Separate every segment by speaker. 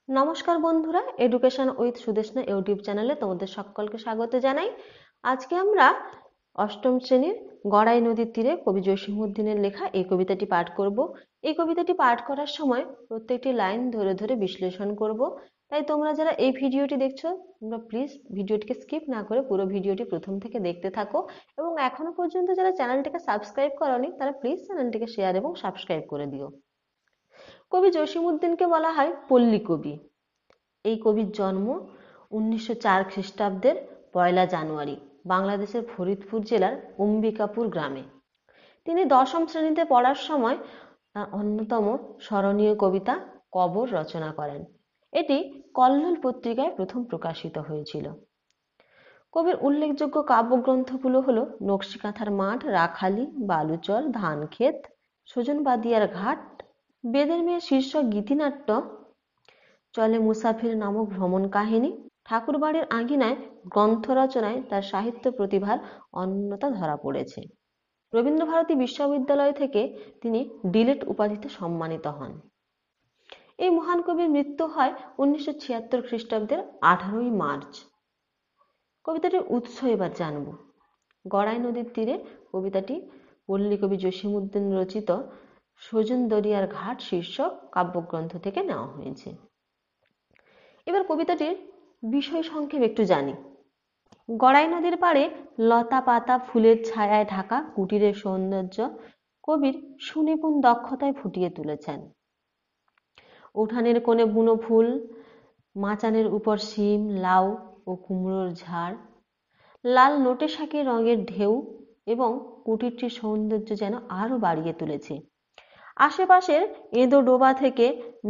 Speaker 1: নমস্কার বন্ধুরা, education with Sudeshna YouTube চ্যানেলে তোমাদের সকলকে স্বাগত জানাই। আজকে আমরা অষ্টম শ্রেণীর গড়াই নদীর তীরে কবি জসীমউদ্দিনের লেখা এই কবিতাটি পাঠ করব। এই কবিতাটি পাঠ করার সময় প্রত্যেকটি লাইন ধরে ধরে বিশ্লেষণ করব। তাই তোমরা যারা এই ভিডিওটি দেখছো, তোমরা প্লিজ ভিডিওটিকে স্কিপ না করে পুরো ভিডিওটি প্রথম থেকে দেখতে থাকো, এবং এখনো পর্যন্ত যারা চ্যানেলটিকে সাবস্ক্রাইব করোনি তারা প্লিজ চ্যানেলটিকে শেয়ার এবং সাবস্ক্রাইব করে দিও। কবি জসীমউদ্দিনকে বলা হয় পল্লী কবি। এই কবির জন্ম 1904 খ্রিস্টাব্দের 1 জানুয়ারি বাংলাদেশের ফরিদপুর জেলার অম্বিকাপুর গ্রামে। তিনি দশম শ্রেণীতে পড়ার সময় তার অন্যতম স্মরণীয় কবিতা কবর রচনা করেন। এটি কল্লোল পত্রিকায় প্রথম প্রকাশিত হয়েছিল। কবির উল্লেখযোগ্য কাব্যগ্রন্থগুলো হলো নকশিকাঁথার মাঠ, রাখালি, বালুচর, ধানক্ষেত, সুজনবাদিয়ার ঘাট, বেদের মেয়ে শীর্ষক গীতিনাট্য, চলে মুসাফির নামক ভ্রমণ কাহিনী। ঠাকুরবাড়ির আঙিনায় গ্রন্থ রচনায় তার সাহিত্য প্রতিভার অনন্যতা ধরা পড়েছে। রবীন্দ্রভারতী বিশ্ববিদ্যালয় থেকে তিনি ডিলেট উপাধিতে সম্মানিত হন। এই মহান কবির মৃত্যু হয় 1976 খ্রিস্টাব্দের 18 মার্চ। কবিতাটির উৎস এবার জানব। গড়াই নদীর তীরে কবিতাটি পল্লী কবি জসীমউদ্দিন রচিত সজন দরিয়ার ঘাট শীর্ষক কাব্যগ্রন্থ থেকে নেওয়া হয়েছে। এবার কবিতাটির বিষয় সংক্ষেপে একটু জানি। গড়াই নদীর পাড়ে লতা পাতা ফুলের ছায়ায় ঢাকা কুটিরের সৌন্দর্য কবির সুনিপুণ দক্ষতায় ফুটিয়ে তুলেছেন। উঠানের কোণে বুনো ফুল, মাচানের উপর শিম, লাউ ও কুমড়োর ঝাড়, লাল নোটে শাকের রঙের ঢেউ এবং কুটিরটির সৌন্দর্য যেন আরো বাড়িয়ে তুলেছে। আশেপাশের এঁদো ডোবা থেকে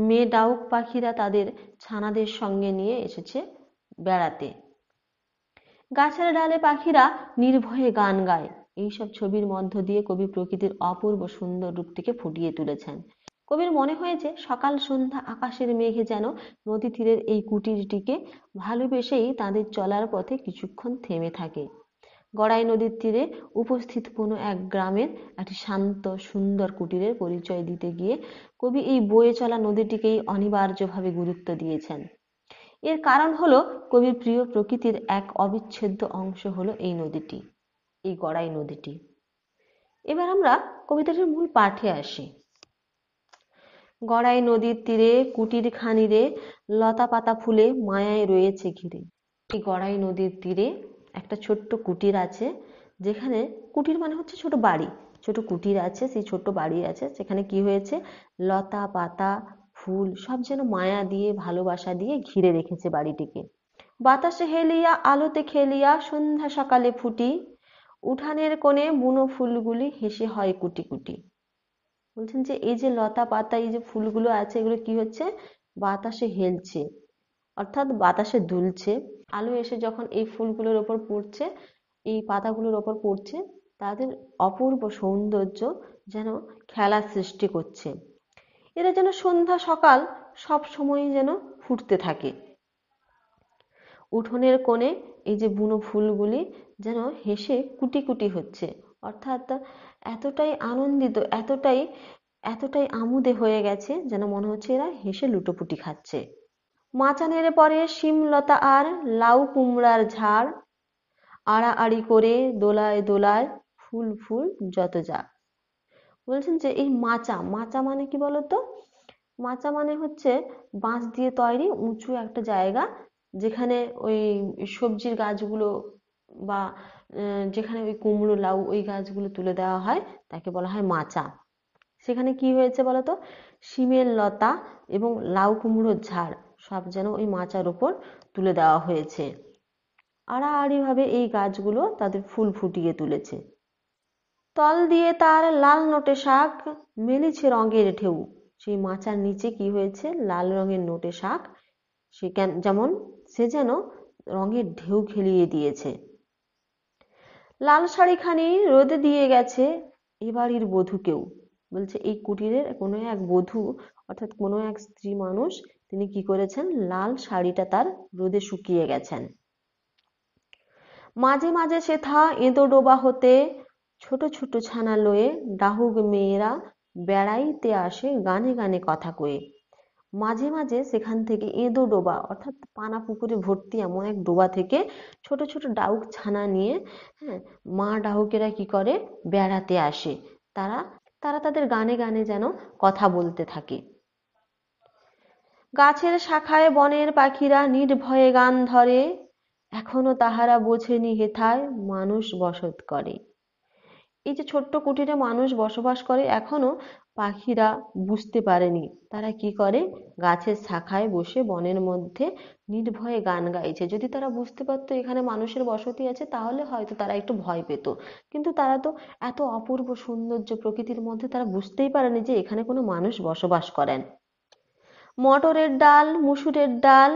Speaker 1: মেয়ে ডাউক পাখিরা তাদের ছানাদের সঙ্গে নিয়ে এসেছে বেড়াতে। গাছের ডালে পাখিরা নির্ভয়ে গান গায়। এইসব ছবির মধ্য দিয়ে কবি প্রকৃতির অপূর্ব সুন্দর রূপটিকে ফুটিয়ে তুলেছেন। কবির মনে হয়েছে সকাল সন্ধ্যা আকাশের মেঘে যেন নদী তীরের এই কুটিরটিকে ভালোবেসেই তাদের চলার পথে কিছুক্ষণ থেমে থাকে। গড়াই নদীর তীরে উপস্থিত কোনো এক গ্রামের একটি শান্ত সুন্দর কুটিরের পরিচয় দিতে গিয়ে কবি এই বয়ে চলা নদীটিকেই অনিবার্যভাবে গুরুত্ব দিয়েছেন। এর কারণ হলো কবির প্রিয় প্রকৃতির এক অবিচ্ছেদ্য অংশ হলো এই নদীটি, এই গড়াই নদীটি। এবার আমরা কবিতাটির মূল পাঠে আসি। গড়াই নদীর তীরে কুটির খানিরে লতা পাতা ফুলে মায়ায় রয়েছে ঘিরে। এই গড়াই নদীর তীরে একটা ছোট্ট কুটির আছে, যেখানে কুটির মানে হচ্ছে ছোট বাড়ি, ছোট কুটির আছে, সেই ছোট্ট বাড়ি আছে, সেখানে কি হয়েছে লতা পাতা ফুল সব যেন মায়া দিয়ে ভালোবাসা দিয়ে ঘিরে রেখেছে বাড়িটিকে। বাতাসে হেলিয়া আলোতে খেলিয়া সন্ধ্যা সকালে ফুটি, উঠানের কোণে বুনো ফুলগুলি হেসে হয় কুটি কুটি। বলছেন যে এই যে লতা পাতা এই যে ফুলগুলো আছে এগুলো কি হচ্ছে বাতাসে হেলছে, অর্থাৎ বাতাসে দুলছে। আলো এসে যখন এই ফুলগুলোর ওপর পড়ছে, এই পাতাগুলোর ওপর পড়ছে, তাদের অপূর্ব সৌন্দর্য যেন খেলা সৃষ্টি করছে। এরা যেন সন্ধ্যা সকাল সব সময় যেন ফুটতে থাকে। উঠোনের কোণে এই যে বুনো ফুলগুলি যেন হেসে কুটি কুটি হচ্ছে, অর্থাৎ এতটাই আনন্দিত, এতটাই এতটাই আমোদে হয়ে গেছে যেন মনে হচ্ছে এরা হেসে লুটোপুটি খাচ্ছে। মাচানের পরে শিমলতা আর লাউ কুমড়ার ঝাড়, আড়াআড়ি করে দোলায় দোলায় ফুল ফুল যত যা। বলছেন যে এই মাচা, মাচা মানে কি বলতো? মাচা মানে হচ্ছে বাঁশ দিয়ে তৈরি উঁচু একটা জায়গা, যেখানে ওই সবজির গাছগুলো বা যেখানে ওই কুমড়ো লাউ ওই গাছগুলো তুলে দেওয়া হয় তাকে বলা হয় মাচা। সেখানে কি হয়েছে বলতো, শিমের লতা এবং লাউ কুমড়োর ঝাড় সব যেন ওই মাচার উপর তুলে দেওয়া হয়েছে। আড়াআড়ি ভাবে এই গাছগুলো তাদের ফুল ফুটিয়ে তুলেছে। তল দিয়ে তার লাল নোটে শাক মেলেছে রঙের ঢেউ। সেই মাচার নিচে কি হয়েছে লাল রঙের নোটে শাক, সে যেমন সে যেন রঙের ঢেউ খেলিয়ে দিয়েছে। লাল শাড়িখানি রোদে দিয়ে গেছে এ বাড়ির বধূকেও। বলছে এই কুটিরের কোনো এক বধূ অর্থাৎ কোনো এক স্ত্রী মানুষ তিনি কি করেছেন লাল শাড়িটা তার রোদে শুকিয়ে গেছেন। মাঝে মাঝে সেথা এঁদো ডোবা হতে ছোট ছোট ছানা লয়ে ডাহুক মেয়েরা বেড়াইতে আসে গানে গানে কথা কয়ে। মাঝে মাঝে সেখান থেকে এঁদো ডোবা অর্থাৎ পানা পুকুরে ভর্তি এমন এক ডোবা থেকে ছোট ছোট ডাউক ছানা নিয়ে, হ্যাঁ, মা ডাহুকেরা কি করে বেড়াতে আসে। তারা তারা তাদের গানে গানে যেন কথা বলতে থাকে। গাছের শাখায় বনের পাখিরা নির্ভয়ে গান ধরে, এখনো তাহারা বোঝেনি হেথায় মানুষ বসত করে। এই যে ছোট্ট কুটিরে মানুষ বসবাস করে এখনো পাখিরা বুঝতে পারেনি। তারা কি করে গাছের শাখায় বসে বনের মধ্যে নির্ভয়ে গান গাইছে। যদি তারা বুঝতে পারতো এখানে মানুষের বসতি আছে তাহলে হয়তো তারা একটু ভয় পেত, কিন্তু তারা তো এত অপূর্ব সৌন্দর্য প্রকৃতির মধ্যে তারা বুঝতেই পারেনি যে এখানে কোনো মানুষ বসবাস করেন। মটরের ডাল মুসুরের ডাল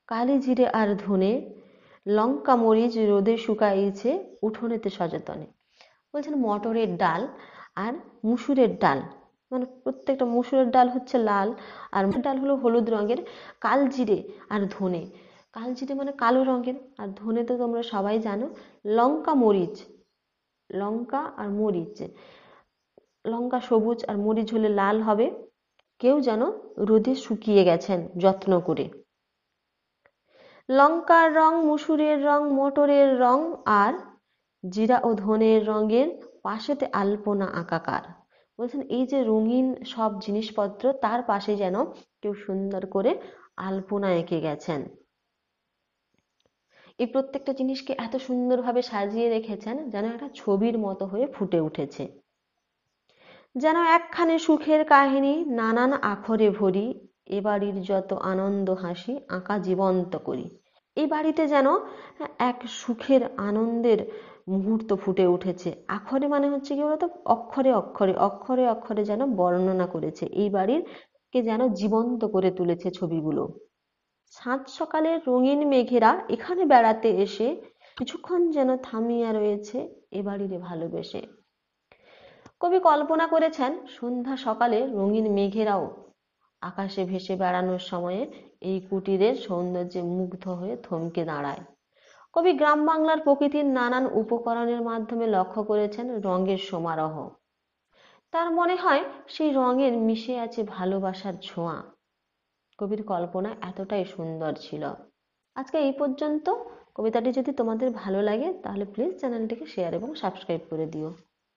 Speaker 1: কালি জিরে আর ধনে, লঙ্কা মরিচ রোদে শুকাইছে উঠোনেতে সযতনে। বলছেন মটরের ডাল আর মুসুরের ডাল, মানে প্রত্যেকটা মুসুরের ডাল হচ্ছে লাল আর ডাল হলো হলুদ রঙের, কালজিরে আর ধনে, কালজিরে মানে কালো রঙের আর ধনে তো তোমরা সবাই জানো লঙ্কা মরিচ, লঙ্কা আর মরিচ, লঙ্কা সবুজ আর মরিচ হলে লাল হবে, কেউ যেন রোদে শুকিয়ে গেছেন যত্ন করে। লঙ্কার রং মুসুরের রং মটরের রং আর জিরা ও ধনের রঙের পাশেতে আলপনা আঁকাকার। বলছেন এই যে রঙিন সব জিনিসপত্র তার পাশে যেন কেউ সুন্দর করে আলপনা এঁকে গেছেন। এই প্রত্যেকটা জিনিসকে এত সুন্দরভাবে সাজিয়ে রেখেছেন যেন একটা ছবির মতো হয়ে ফুটে উঠেছে। যেন একখানি সুখের কাহিনী নানান আখরে ভরি, এ বাড়ির যত আনন্দ হাসি আঁকা জীবন্ত করি। এই বাড়িতে যেন এক সুখের আনন্দের মুহূর্ত ফুটে উঠেছে। আখরে মানে হচ্ছে কি বলতো অক্ষরে অক্ষরে অক্ষরে অক্ষরে যেন বর্ণনা করেছে এই বাড়ির কে, যেন জীবন্ত করে তুলেছে ছবিগুলো। সাত সকালের রঙিন মেঘেরা এখানে বেড়াতে এসে কিছুক্ষণ যেন থামিয়া রয়েছে এ বাড়িরে ভালোবেসে। কবি কল্পনা করেছেন সন্ধ্যা সকালে রঙিন মেঘেরাও আকাশে ভেসে বেড়ানোর সময়ে এই কুটিরের সৌন্দর্যে মুগ্ধ হয়ে থমকে দাঁড়ায়। কবি গ্রাম বাংলার প্রকৃতির নানান উপকরণের মাধ্যমে লক্ষ্য করেছেন রঙের সমারোহ। তার মনে হয় সেই রঙের মিশে আছে ভালোবাসার ছোঁয়া। কবির কল্পনা এতটাই সুন্দর ছিল। আজকে এই পর্যন্ত। কবিতাটি যদি তোমাদের ভালো লাগে তাহলে প্লিজ চ্যানেলটিকে শেয়ার এবং সাবস্ক্রাইব করে দিও।